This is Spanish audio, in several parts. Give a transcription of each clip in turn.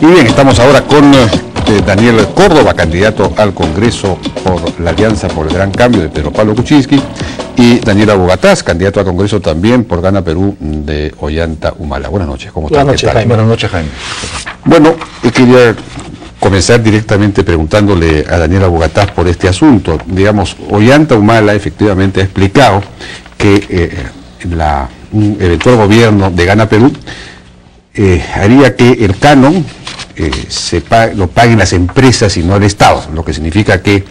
Y bien, estamos ahora con Daniel Córdoba, candidato al Congreso por la Alianza por el Gran Cambio de Pedro Pablo Kuczynski, y Daniela Bogatás, candidato al Congreso también por Gana Perú de Ollanta Humala. Buenas noches, ¿cómo están? Buenas noches, Jaime. Buenas noches, Jaime. Bueno, quería comenzar directamente preguntándole a Daniela Bogatás por este asunto. Digamos, Ollanta Humala efectivamente ha explicado que un eventual gobierno de Gana Perú haría que el canon lo paguen las empresas y no el Estado, lo que significa que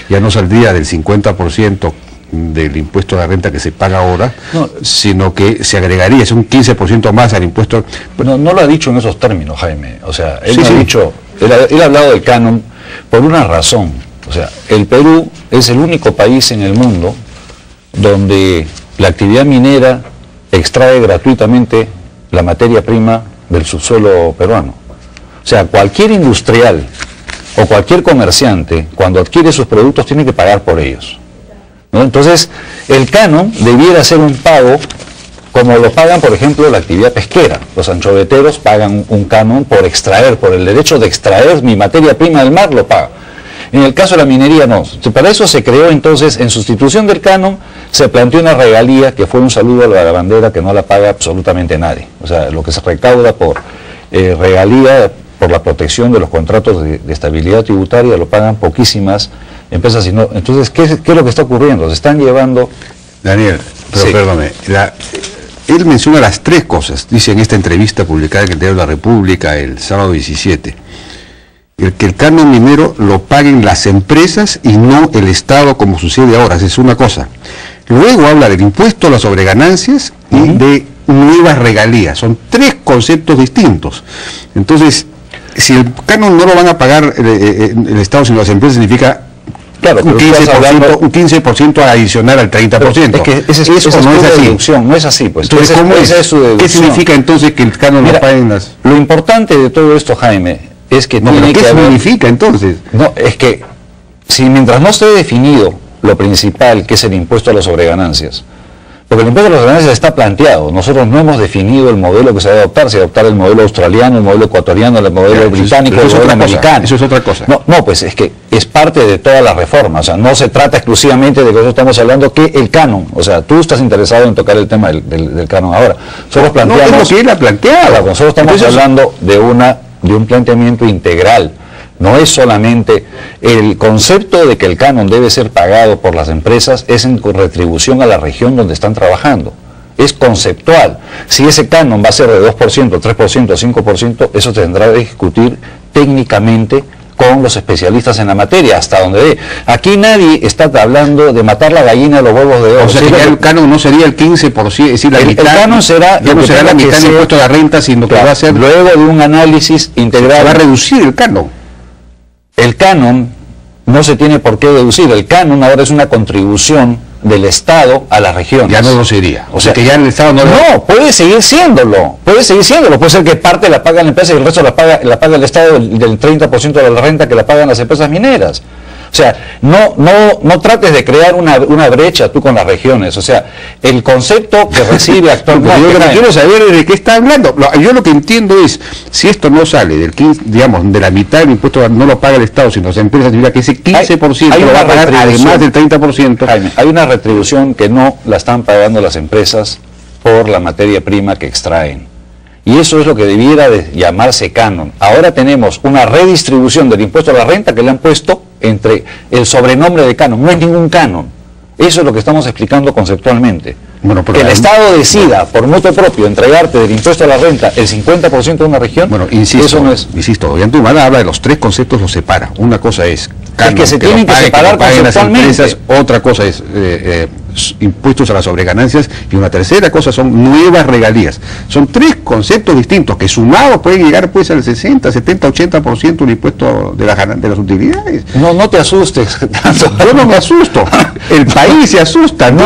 ya no saldría del 50% del impuesto a la renta que se paga ahora, sino que se agregaría, es un 15% más al impuesto. No lo ha dicho en esos términos, Jaime. O sea, él ha dicho, él ha hablado del canon por una razón. O sea, el Perú es el único país en el mundo donde la actividad minera extrae gratuitamente la materia prima del subsuelo peruano. O sea, cualquier industrial o cualquier comerciante, cuando adquiere sus productos, tiene que pagar por ellos, ¿no? Entonces, el canon debiera ser un pago como lo pagan, por ejemplo, la actividad pesquera. Los anchoveteros pagan un canon por extraer, por el derecho de extraer mi materia prima del mar, lo paga. En el caso de la minería no. Para eso se creó entonces, en sustitución del canon, se planteó una regalía que fue un saludo a la bandera que no la paga absolutamente nadie. O sea, lo que se recauda por regalía, por la protección de los contratos de estabilidad tributaria, lo pagan poquísimas empresas. Entonces, ¿qué es lo que está ocurriendo? Se están llevando... Daniel, pero sí, perdóname, él menciona las tres cosas, dice en esta entrevista publicada en el Diario de la República el sábado 17, que el canon minero lo paguen las empresas y no el Estado, como sucede ahora. Esa es una cosa. Luego habla del impuesto a las sobreganancias y de nuevas regalías. Son tres conceptos distintos. Entonces, si el canon no lo van a pagar el Estado sino las empresas, significa un 15% adicional al 30%. Es que eso no es así. Deducción, no es así, pues. Entonces, ¿qué significa entonces que el canon lo paguen las...? Lo importante de todo esto, Jaime, es que tiene que haber... ¿Qué significa entonces? No, es que mientras no esté definido lo principal, que es el impuesto a las sobreganancias, porque el impuesto a las sobreganancias está planteado, nosotros no hemos definido el modelo que se va a adoptar, si adoptar el modelo australiano, el modelo ecuatoriano, el modelo británico, el modelo americano. Eso es otra cosa. No, pues es que es parte de toda la reforma. O sea, no se trata exclusivamente de que nosotros estamos hablando que el canon. O sea, tú estás interesado en tocar el tema del canon ahora. Nosotros planteamos... No, es lo que él ha planteado. Nosotros estamos hablando de un planteamiento integral. No es solamente el concepto de que el canon debe ser pagado por las empresas, es en retribución a la región donde están trabajando. Es conceptual. Si ese canon va a ser de 2%, 3%, 5%, eso tendrá que discutir técnicamente con los especialistas en la materia, hasta donde dé. Aquí nadie está hablando de matar la gallina de los huevos de oro. O sea, que el canon no sería el 15%, es decir, la mitad, el canon será, ya no será la mitad del impuesto a la renta, sino que va a ser... Luego de un análisis integral... Se va a reducir el canon. El canon no se tiene por qué deducir. El canon ahora es una contribución del Estado a las regiones. Ya no lo sería. O sea que ya el Estado no... No, puede seguir siéndolo. Puede ser que parte la paga la empresa y el resto la paga el Estado del 30% de la renta que la pagan las empresas mineras. O sea, no trates de crear una brecha tú con las regiones. O sea, el concepto que recibe actualmente... Yo lo que quiero saber es de qué está hablando. Yo lo que entiendo es, si esto no sale del 15, digamos, de la mitad del impuesto no lo paga el Estado, sino las empresas, significa que ese 15% lo va a pagar además del 30%. Jaime, hay una retribución que no la están pagando las empresas por la materia prima que extraen. Y eso es lo que debiera de llamarse canon. Ahora tenemos una redistribución del impuesto a la renta que le han puesto entre el sobrenombre de canon. No hay ningún canon. Eso es lo que estamos explicando conceptualmente. Bueno, pero que el Estado decida por mutuo propio entregarte del impuesto a la renta el 50% de una región. Bueno, insisto, eso no es... Ollanta Humala habla de los tres conceptos, los separa. Una cosa es canon, que se tienen que separar conceptualmente. Las empresas, otra cosa es impuestos a las sobreganancias, y una tercera cosa son nuevas regalías. Son tres conceptos distintos que sumados pueden llegar pues al 60, 70, 80% del impuesto de las utilidades. No te asustes. Yo no me asusto. El país se asusta. No,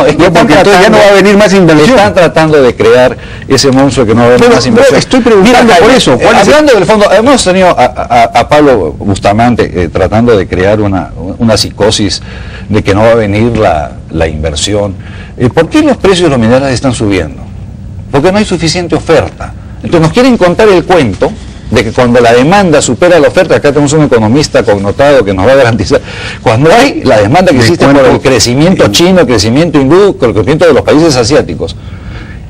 es que porque entonces ya no va a venir más inversión. Están tratando de crear ese monstruo que no va a venir más inversión. Estoy preguntando por eso. Hablando del fondo, hemos tenido a Pablo Bustamante tratando de crear una psicosis de que no va a venir la inversión. ¿Por qué los precios de los minerales están subiendo? Porque no hay suficiente oferta. Entonces nos quieren contar el cuento de que cuando la demanda supera la oferta, acá tenemos un economista connotado que nos va a garantizar, cuando hay la demanda que existe por el crecimiento chino, el crecimiento hindú, el crecimiento de los países asiáticos,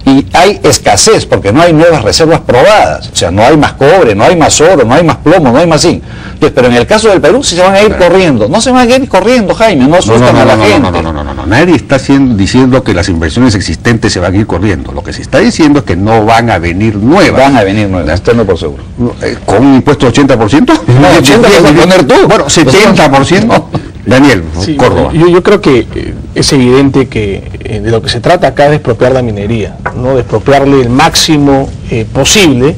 y hay escasez porque no hay nuevas reservas probadas, o sea, no hay más cobre, no hay más oro, no hay más plomo, no hay más zinc. Entonces, pero en el caso del Perú sí se van a ir corriendo. No se van a ir corriendo, Jaime, no asustan a la gente. No, nadie está diciendo que las inversiones existentes se van a ir corriendo. Lo que se está diciendo es que no van a venir nuevas. Van a venir nuevas, estoy por seguro. ¿Con un impuesto de 80%? No, 80% vas a poner tú. Bueno, 70%. Daniel, sí, Córdoba. Yo creo que es evidente que de lo que se trata acá es de expropiar la minería, ¿no? De expropiarle el máximo posible,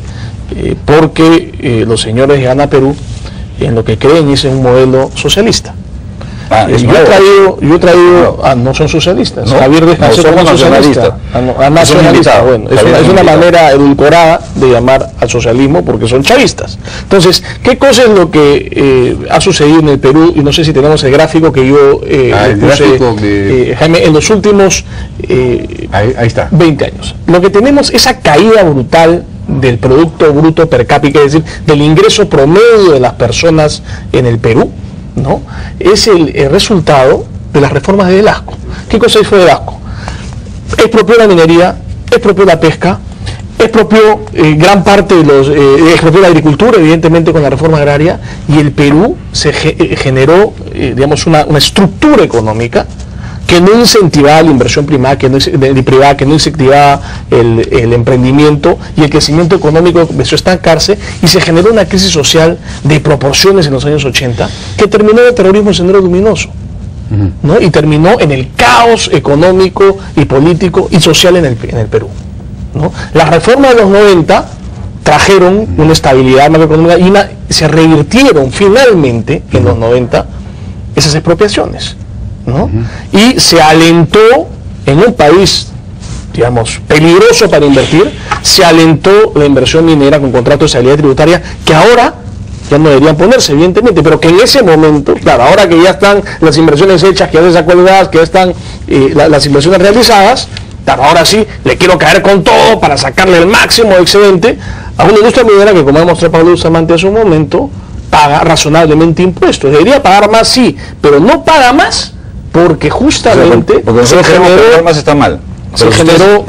porque los señores de Gana Perú en lo que creen es en un modelo socialista. Yo he traído no son socialistas. No, Javier Descanseco no es socialista. Nacionalista. Bueno, es una manera edulcorada de llamar al socialismo porque son chavistas. Entonces, ¿qué cosa es lo que ha sucedido en el Perú? Y no sé si tenemos el gráfico que yo puse, Jaime, en los últimos ahí está. 20 años. Lo que tenemos es esa caída brutal del Producto Bruto Per Cápita, es decir, del ingreso promedio de las personas en el Perú, ¿no? Es el resultado de las reformas de Velasco. ¿Qué cosa fue Velasco? Expropió la minería, expropió la pesca, expropió gran parte de los expropió la agricultura, evidentemente con la reforma agraria, y el Perú se generó digamos una estructura económica que no incentivaba la inversión privada, que no incentivaba el emprendimiento, y el crecimiento económico empezó a estancarse y se generó una crisis social de proporciones en los años 80 que terminó en el terrorismo sendero luminoso, ¿no? Y terminó en el caos económico y político y social en el Perú, ¿no? Las reformas de los 90 trajeron una estabilidad macroeconómica y se revirtieron finalmente en los 90 esas expropiaciones, ¿no? Y se alentó en un país, digamos, peligroso para invertir, se alentó la inversión minera con contratos de estabilidad tributaria que ahora ya no deberían ponerse, evidentemente, pero que en ese momento, claro, ahora que ya están las inversiones hechas, que ya se acuerdan, que ya están las inversiones realizadas, claro, ahora sí le quiero caer con todo para sacarle el máximo excedente a una industria minera que, como ha demostrado Pablo Bustamante hace un momento, paga razonablemente impuestos. Debería pagar más, sí, pero no paga más porque justamente porque se generó, más está mal. Se generó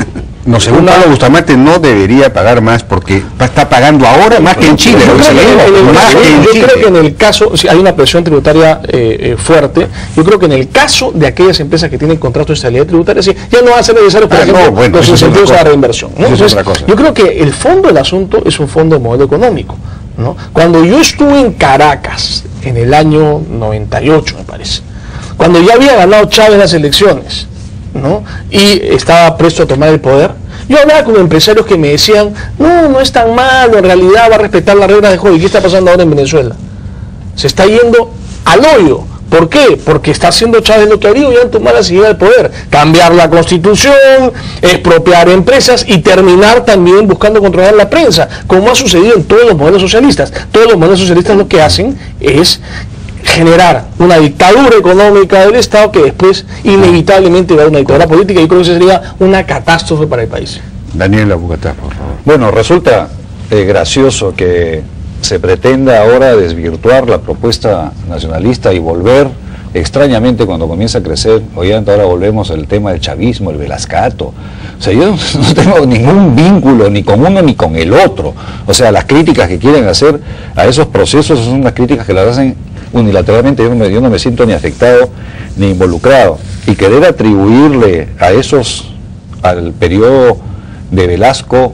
no, según Pablo Bustamante no debería pagar más porque está pagando ahora más que en Chile. Yo creo que en el caso, si hay una presión tributaria fuerte, yo creo que en el caso de aquellas empresas que tienen contratos de estabilidad tributaria, sí, ya no va a ser necesario, por ejemplo, los incentivos a la reinversión, ¿no? Entonces, yo creo que el fondo del asunto es un fondo de modelo económico, ¿no? Cuando yo estuve en Caracas en el año 98, me parece, cuando ya había ganado Chávez las elecciones, ¿no? Y estaba presto a tomar el poder, yo hablaba con empresarios que me decían, no es tan malo, en realidad va a respetar las reglas de juego. ¿Y qué está pasando ahora en Venezuela? Se está yendo al hoyo. ¿Por qué? Porque está haciendo Chávez lo que haría ya en tomar la siguiente del poder, cambiar la constitución, expropiar empresas y terminar también buscando controlar la prensa, como ha sucedido en todos los modelos socialistas. Todos los modelos socialistas lo que hacen es generar una dictadura económica del Estado que después inevitablemente va a una dictadura política, y creo que eso sería una catástrofe para el país. Daniel Abugatá, por favor. Bueno, resulta gracioso que se pretenda ahora desvirtuar la propuesta nacionalista y volver, extrañamente cuando comienza a crecer, ahora volvemos al tema del chavismo, el velascato. O sea, yo no tengo ningún vínculo ni con uno ni con el otro. O sea, las críticas que quieren hacer a esos procesos son unas críticas que las hacen unilateralmente. Yo no me siento ni afectado ni involucrado, y querer atribuirle a al periodo de Velasco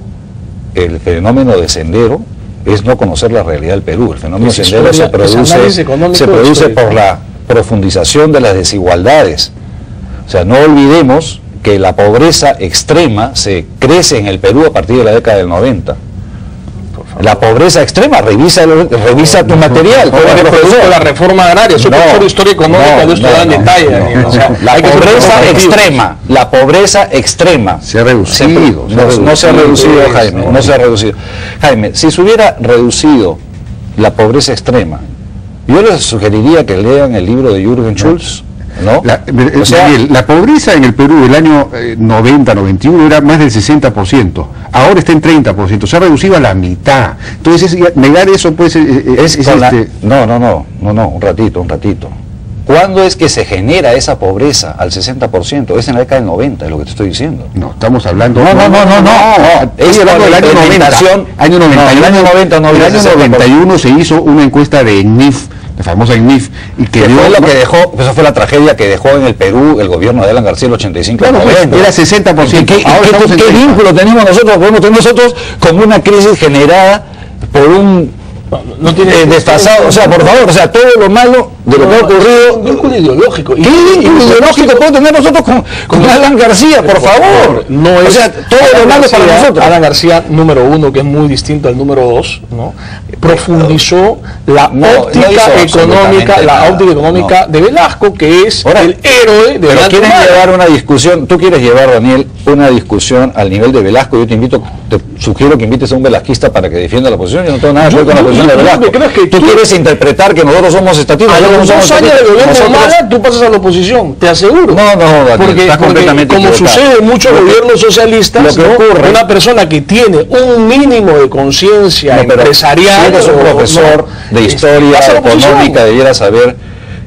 el fenómeno de Sendero es no conocer la realidad del Perú. El fenómeno de Sendero se produce por la profundización de las desigualdades. O sea, no olvidemos que la pobreza extrema se crece en el Perú a partir de la década del 90. La pobreza extrema, revisa tu material. La reforma agraria, eso es historia económica, en detalle. O sea, la pobreza extrema se ha reducido. No se ha reducido, Jaime, no se ha reducido. Jaime, si se hubiera reducido la pobreza extrema, yo les sugeriría que lean el libro de Jürgen Schulz, ¿no? O sea, Daniel, la pobreza en el Perú el año 90-91 era más del 60%, ahora está en 30%, se ha reducido a la mitad. Entonces, negar eso pues No, un ratito. ¿Cuándo es que se genera esa pobreza al 60%? Es en la década del 90, es lo que te estoy diciendo. No, estamos hablando... No. Es hablando del año 90. Año 90. El año 90 no había 60%. En el año 91 se hizo una encuesta de ENIF, la famosa ENIF, y que dio... Fue lo que dejó, esa fue la tragedia que dejó en el Perú el gobierno de Alan García el 85. Claro, era 60%. ¿Qué vínculo tenemos nosotros? Podemos tener nosotros con una crisis generada por un... No tiene desfasado, o sea, por favor, o sea, todo lo malo de lo que ha ocurrido. Un vínculo ideológico. ¿Qué vínculo ideológico podemos tener nosotros con Alan García, por favor? No es, o sea, todo lo malo para nosotros. Alan García, número 1, que es muy distinto al número 2, ¿no? Profundizó la óptica económica, de Velasco, que es el héroe de Velasco. Quieren llevar una discusión, tú quieres llevar, Daniel, una discusión al nivel de Velasco. Yo te sugiero que invites a un velasquista para que defienda la posición. Yo no tengo nada que ver con la posición de Velasco. Tú quieres interpretar que nosotros somos estatistas. A los 2 años de gobierno Humala, tú pasas a la oposición, te aseguro. No, Daniel, porque como sucede en muchos gobiernos socialistas, una persona que tiene un mínimo de conciencia empresarial, si eres un profesor de historia económica, debiera saber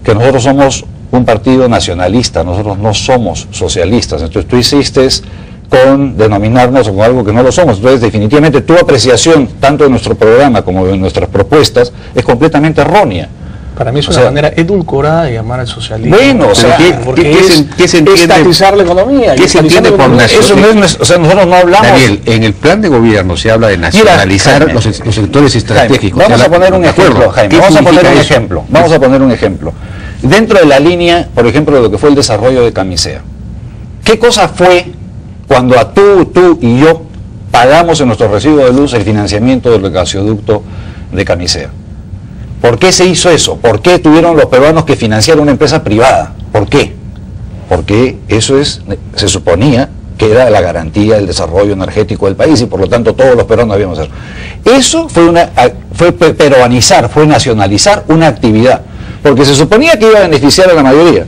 que nosotros somos un partido nacionalista, nosotros no somos socialistas. Entonces tú insistes con denominarnos como algo que no lo somos. Entonces, definitivamente, tu apreciación, tanto de nuestro programa como de nuestras propuestas, es completamente errónea. Para mí es una manera edulcorada de llamar al socialismo. Bueno, o sea, ¿qué se entiende? Estatizar la economía. ¿Qué se entiende por nacionalizar? O sea, nosotros no hablamos... Daniel, en el plan de gobierno se habla de nacionalizar los sectores estratégicos. Vamos a poner un ejemplo, Jaime. Vamos a poner un ejemplo. Dentro de la línea, por ejemplo, de lo que fue el desarrollo de Camisea. ¿Qué cosa fue cuando tú y yo pagamos en nuestro recibo de luz el financiamiento del gasoducto de Camisea? ¿Por qué se hizo eso? ¿Por qué tuvieron los peruanos que financiar una empresa privada? ¿Por qué? Porque eso se suponía que era la garantía del desarrollo energético del país y por lo tanto todos los peruanos debíamos hacer. Eso fue peruanizar, fue nacionalizar una actividad, porque se suponía que iba a beneficiar a la mayoría,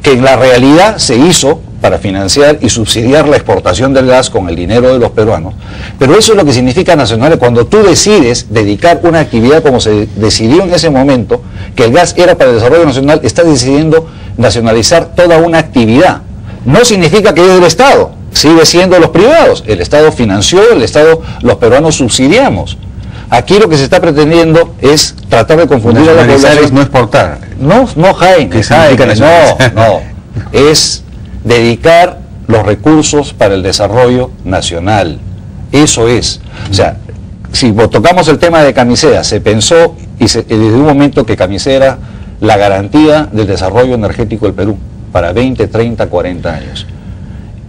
que en la realidad se hizo para financiar y subsidiar la exportación del gas con el dinero de los peruanos. Pero eso es lo que significa nacional. Cuando tú decides dedicar una actividad como se decidió en ese momento, que el gas era para el desarrollo nacional, estás decidiendo nacionalizar toda una actividad. No significa que es del Estado, sigue siendo los privados. El Estado financió, los peruanos subsidiamos. Aquí lo que se está pretendiendo es tratar de confundir a la población. Es no exportar. No, Jaime, no. Es dedicar los recursos para el desarrollo nacional. Eso es. O sea, si tocamos el tema de Camisea, se pensó desde un momento que Camisea era la garantía del desarrollo energético del Perú para 20, 30, 40 años.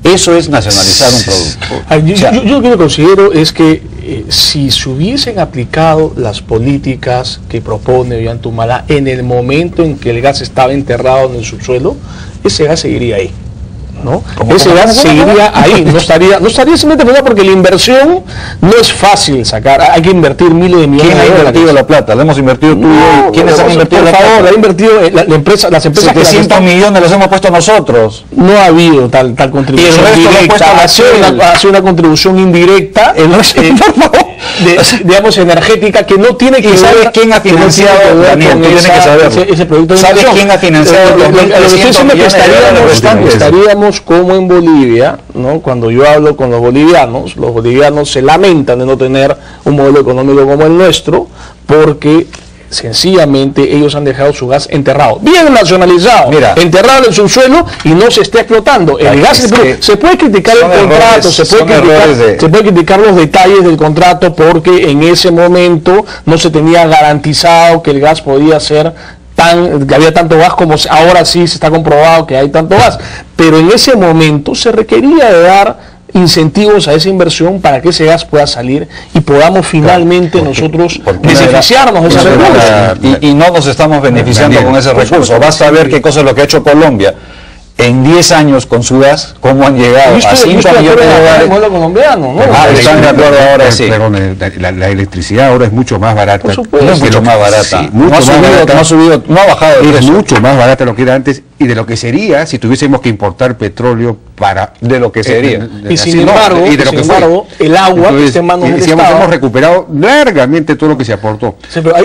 Eso es nacionalizar un producto. Yo lo que considero es que si se hubiesen aplicado las políticas que propone Ollanta-Humala en el momento en que el gas estaba enterrado en el subsuelo, ese gas seguiría ahí. ¿No? Ese gas seguiría ahí, no estaría simplemente porque la inversión no es fácil sacar, hay que invertir miles de millones de dólares. ¿Quién ha invertido la plata? ¿La hemos invertido tú y yo? ¿Quiénes han invertido la plata? La ha invertido las empresas. 700 millones los hemos puesto nosotros. No ha habido tal contribución directa, ha sido una contribución indirecta, digamos, energética, que no tiene que saber quién ha financiado, Daniel, tiene que saber ese producto de ¿sabes quién ha financiado los 1.300 millones de dólares? Estaríamos como en Bolivia, ¿no? Cuando yo hablo con los bolivianos se lamentan de no tener un modelo económico como el nuestro, porque sencillamente ellos han dejado su gas enterrado, bien nacionalizado, enterrado en el subsuelo y no se está explotando. El gas se puede criticar el contrato, se puede criticar los detalles del contrato, porque en ese momento no se tenía garantizado que el gas podía ser que había tanto gas como ahora sí se está comprobado que hay tanto gas, pero en ese momento se requería de dar incentivos a esa inversión para que ese gas pueda salir y podamos finalmente nosotros beneficiarnos de ese recurso. Y no nos estamos beneficiando con ese recurso. Basta ver qué cosa es lo que ha hecho Colombia en 10 años con su gas, cómo han llegado a 5 millones de dólares. Colombiano, ¿no? Están de acuerdo ahora, sí. La electricidad ahora es mucho más barata. Por supuesto. Es mucho más barata. Sí, no ha bajado. Es mucho más barata de lo que era antes. y de lo que sería si tuviésemos que importar petróleo para... De lo que sería. Y sin embargo, el agua que está en manos del Estado... hemos recuperado largamente todo lo que se aportó. Sí, pero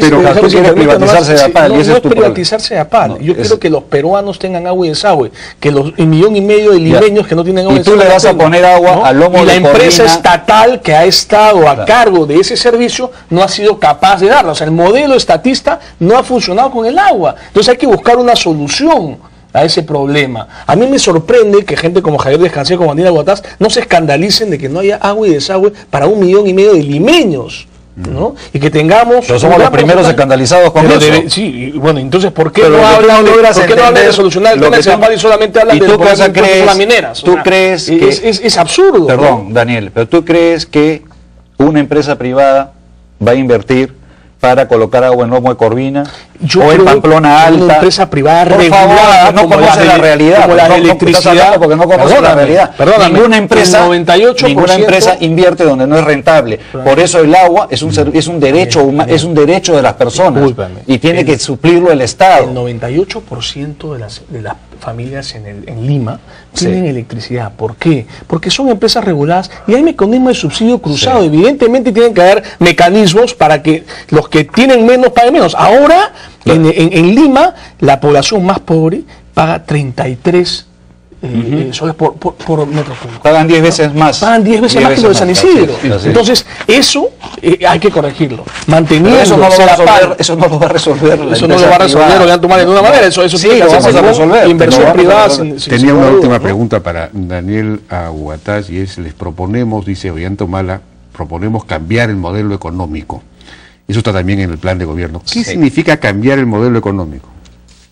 tú quieres privatizarse de APAL. No es privatizarse de APAL. Yo quiero que los peruanos tengan agua y desagüe, que los 1,5 millones de limeños que no tienen agua y desagüe... Y tú le vas a poner agua al lomo de la empresa Corvina, estatal que ha estado a cargo de ese servicio no ha sido capaz de darlo. O sea, el modelo estatista no ha funcionado con el agua. Entonces hay que buscar una solución a ese problema. A mí me sorprende que gente como Javier Descansé, como Daniela Guataz, no se escandalicen de que no haya agua y desagüe para 1,5 millones de limeños, ¿no? Y que tengamos... Pero somos los primeros escandalizados con eso. Sí, y bueno, entonces, ¿por qué pero no hablan de solucionar el tema de San Juan y solamente hablan de las mineras? ¿Tú crees que... Es absurdo. Perdón, ¿no? Daniel, pero ¿tú crees que una empresa privada va a invertir para colocar agua en lomo de Corvina o en Pamplona Alta? Una empresa privada regulada, no conoce la realidad, como la electricidad, porque no conoce la realidad. Ninguna empresa invierte donde no es rentable. Por eso el agua es un derecho de las personas y tiene que suplirlo el Estado. El 98% de las familias en Lima tienen electricidad. ¿Por qué? Porque son empresas reguladas y hay mecanismos de subsidio cruzado. Evidentemente tienen que haber mecanismos para que los que tienen menos paguen menos. Ahora, en Lima, la población más pobre paga 33 soles por metro cúbico. Pagan 10 veces más. Pagan 10 veces más que los de San Isidro. Entonces, eso hay que corregirlo. Manteniendo eso no lo va a resolver. Eso no lo va a resolver, lo van a tomar de ninguna manera. Eso sí, lo vamos a resolver. Inversión privada. Tenía una última pregunta para Daniel Guataz, y es: les proponemos, dice Ollantumala, proponemos cambiar el modelo económico. Eso está también en el plan de gobierno. ¿Qué significa cambiar el modelo económico?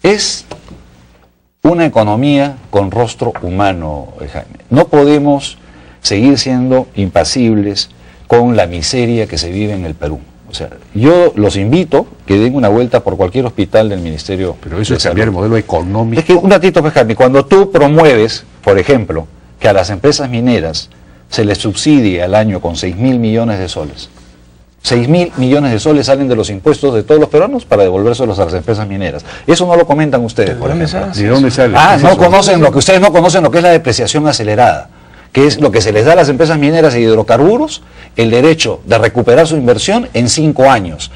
Es una economía con rostro humano, Jaime. No podemos seguir siendo impasibles con la miseria que se vive en el Perú. O sea, yo los invito que den una vuelta por cualquier hospital del Ministerio. Pero eso es cambiar el modelo económico. Es que un ratito, pues, Jaime, cuando tú promueves, por ejemplo, que a las empresas mineras se les subsidie al año con 6.000 millones de soles. 6.000 millones de soles salen de los impuestos de todos los peruanos para devolvérselos a las empresas mineras. Eso no lo comentan ustedes, por ejemplo. ¿De dónde sale? No conocen lo que ustedes no conocen, lo que es la depreciación acelerada, que es lo que se les da a las empresas mineras y hidrocarburos, el derecho de recuperar su inversión en 5 años.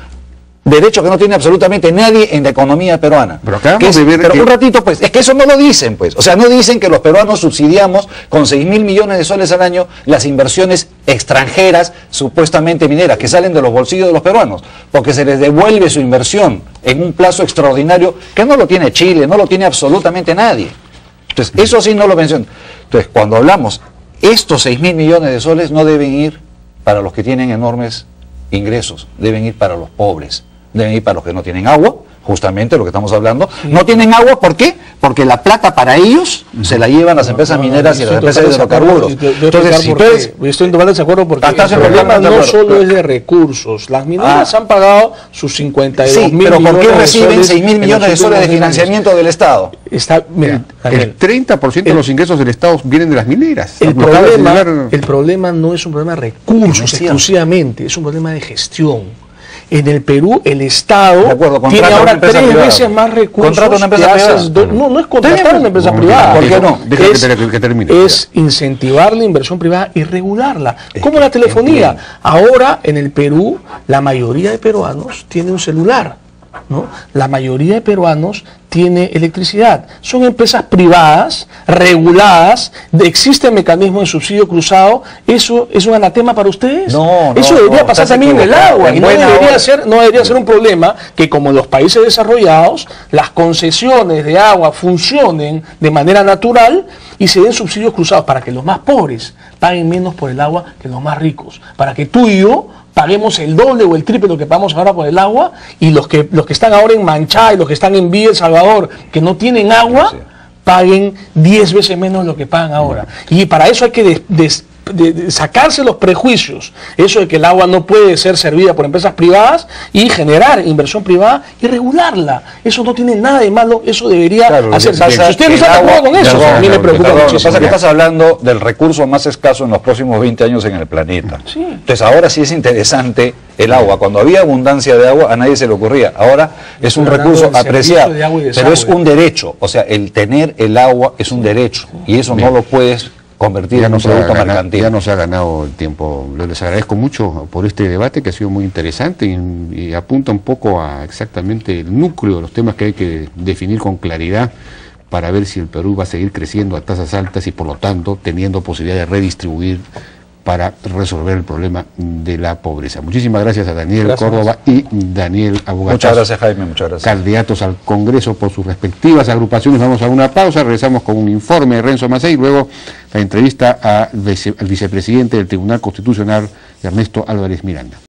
Derecho que no tiene absolutamente nadie en la economía peruana. Pero acabamos de ver pero un ratito, pues, es que eso no lo dicen, pues. O sea, no dicen que los peruanos subsidiamos con 6.000 millones de soles al año las inversiones extranjeras, supuestamente mineras, que salen de los bolsillos de los peruanos, porque se les devuelve su inversión en un plazo extraordinario que no lo tiene Chile, no lo tiene absolutamente nadie. Entonces, eso sí no lo mencionan. Entonces, cuando hablamos, estos 6.000 millones de soles no deben ir para los que tienen enormes ingresos, deben ir para los pobres. Deben ir para los que no tienen agua, justamente lo que estamos hablando. No tienen agua, ¿por qué? Porque la plata para ellos se la llevan las empresas mineras y las empresas de hidrocarburos. Entonces, si estoy en total desacuerdo porque el problema no solo es de recursos. Las mineras han pagado sus 52.000 millones. Pero ¿por qué reciben 6.000 millones de soles de financiamiento del Estado? Mira, el 30% de los ingresos del Estado vienen de las mineras. El problema no es un problema de recursos exclusivamente, es un problema de gestión. En el Perú, el Estado tiene ahora 3 veces más recursos. ¿Contrata una empresa privada? No es contratar una empresa privada. ¿Por qué no? Que termine. Es incentivar la inversión privada y regularla. Como la telefonía. Ahora, en el Perú, la mayoría de peruanos tiene un celular, ¿no? La mayoría de peruanos tiene electricidad. Son empresas privadas, reguladas, existe mecanismo de subsidio cruzado. ¿Eso es un anatema para ustedes? Eso debería pasar también en el agua. Y no debería ser un problema que, como en los países desarrollados, las concesiones de agua funcionen de manera natural y se den subsidios cruzados para que los más pobres paguen menos por el agua que los más ricos. Para que tú y yo paguemos el doble o el triple de lo que pagamos ahora por el agua, y los que están ahora en Manchay, los que están en Villa El Salvador, que no tienen agua, paguen 10 veces menos de lo que pagan ahora. Y para eso hay que de sacarse los prejuicios, eso de que el agua no puede ser servida por empresas privadas y generar inversión privada y regularla. Eso no tiene nada de malo, eso debería hacerse. Si usted no está de acuerdo con eso, a mí me preocupa muchísimo. Lo que pasa es que estás hablando del recurso más escaso en los próximos 20 años en el planeta. Sí. Entonces ahora sí es interesante el agua. Cuando había abundancia de agua a nadie se le ocurría. Ahora es un recurso apreciado, pero es un derecho. O sea, el tener el agua es un derecho y eso no lo puedes convertir en un producto mercantil. Ya nos ha ganado el tiempo. Les agradezco mucho por este debate que ha sido muy interesante y apunta un poco a exactamente el núcleo de los temas que hay que definir con claridad para ver si el Perú va a seguir creciendo a tasas altas y por lo tanto teniendo posibilidad de redistribuir para resolver el problema de la pobreza. Muchísimas gracias a Daniel Córdoba y Daniel Abogacaz. Muchas gracias, Jaime, muchas gracias. Candidatos al Congreso por sus respectivas agrupaciones. Vamos a una pausa, regresamos con un informe de Renzo Macei, luego la entrevista al vicepresidente del Tribunal Constitucional, Ernesto Álvarez Miranda.